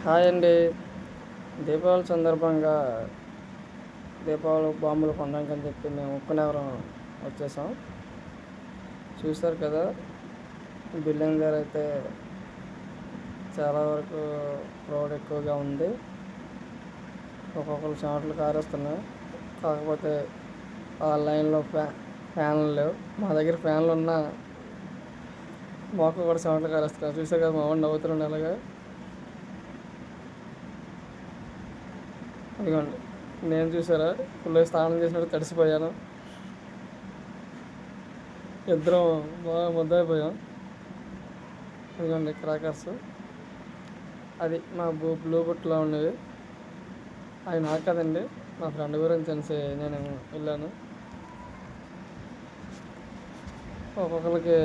Hi అండి. దీపావళి సందర్భంగా దీపావళి బాంబులు కొనడానికి అని చెప్పి మేము ఉక్కునగరం వచ్చేసాం. చూశారు కదా, బిల్డింగ్ దగ్గర అయితే చాలా వరకు క్రౌడ్ ఎక్కువగా ఉంది. ఒక్కొక్కరు చెమటలు కారేస్తున్నాయి. కాకపోతే ఆ లైన్లో ఫ్యాన్లు లేవు. మా దగ్గర ఫ్యాన్లు ఉన్నా మాకు కూడా చెమటలు కారేస్తున్నాయి. చూశారు కదా, మా వాడు నవ్వుతున్నాడు అలాగా. ఇదిగోండి, నేను చూసారా ఫుల్ స్నానం చేసినట్టు తడిసిపోయాను. ఇద్దరం బాగా ముద్దయిపోయాం. ఇదిగోండి క్రాకర్స్. అది మా బ్లూ బుట్లో ఉండేవి. అవి నాకు కదండి, మా ఫ్రెండ్ గురించి తెలిసి నేను వెళ్ళాను. ఒక్కొక్కరికి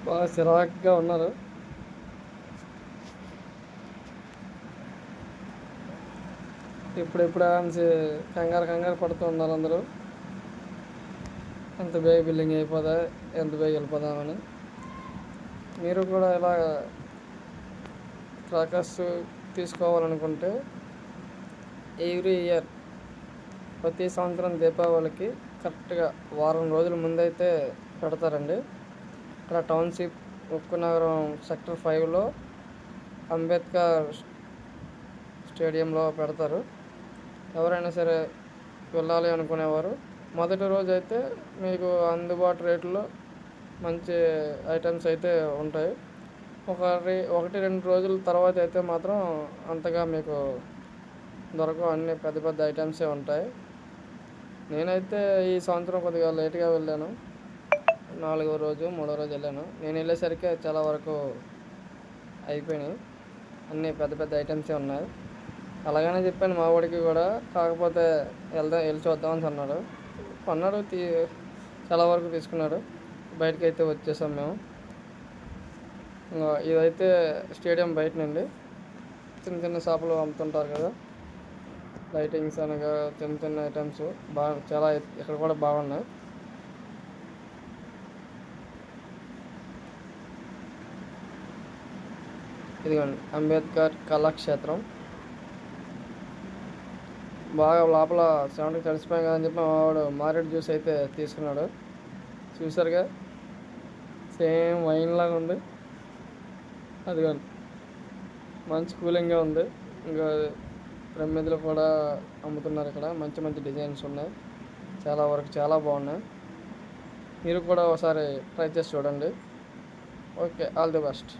బాగా చిరాకుగా ఉన్నారు. ఇప్పుడెప్పుడు అనేసి కంగారు పడుతూ ఉన్నారు అందరూ. ఎంత బేగ బిల్డింగ్ అయిపోదా, ఎంత బేగ వెళ్ళిపోదామని. మీరు కూడా ఇలా క్రాకర్స్ తీసుకోవాలనుకుంటే ఎవ్రీ ఇయర్ ప్రతి సంవత్సరం దీపావళికి కరెక్ట్గా వారం రోజుల ముందైతే పెడతారండి. ఇక్కడ టౌన్షిప్ ఉక్కునగరం సెక్టర్ 5లో అంబేద్కర్ స్టేడియంలో పెడతారు. ఎవరైనా సరే వెళ్ళాలి అనుకునేవారు మొదటి రోజు అయితే మీకు అందుబాటు రేట్లో మంచి ఐటమ్స్ అయితే ఉంటాయి. 1-2 రోజుల తర్వాత అయితే మాత్రం అంతగా మీకు దొరకవు. అన్నీ పెద్ద పెద్ద ఐటమ్సే ఉంటాయి. నేనైతే ఈ సంవత్సరం కొద్దిగా లేట్గా వెళ్ళాను. 4వ రోజు 3వ రోజు వెళ్ళాను. నేను వెళ్ళేసరికి చాలా వరకు అయిపోయినాయి. అన్నీ పెద్ద పెద్ద ఐటమ్సే ఉన్నాయి. అలాగనే చెప్పాను మా వాడికి కూడా. కాకపోతే వెళ్ళి చూద్దామని అన్నాడు. కొన్నాడు, చాలా వరకు తీసుకున్నాడు. బయటకు అయితే వచ్చేసాం మేము. ఇదైతే స్టేడియం బయట నుండి చిన్న చిన్న షాపులు అమ్ముతుంటారు కదా, లైటింగ్స్ అనగా చిన్న చిన్న ఐటమ్స్ చాలా ఇక్కడ కూడా బాగున్నాయి. ఇదిగోండి అంబేద్కర్ కళాక్షేత్రం. బాగా లోపల సెవెంటీకి తడిసిపోయాం కదని చెప్పి మా వాడు మారేడు జ్యూస్ అయితే తీసుకున్నాడు. చూసారుగా, సేమ్ వైన్ లాగా ఉంది. అదిగోండి, మంచి కూలింగ్గా ఉంది. ఇంకా ప్రమిదలు కూడా అమ్ముతున్నారు ఇక్కడ. మంచి మంచి డిజైన్స్ ఉన్నాయి. చాలా వరకు చాలా బాగున్నాయి. మీరు కూడా ఒకసారి ట్రై చేసి చూడండి. Okay, all the best.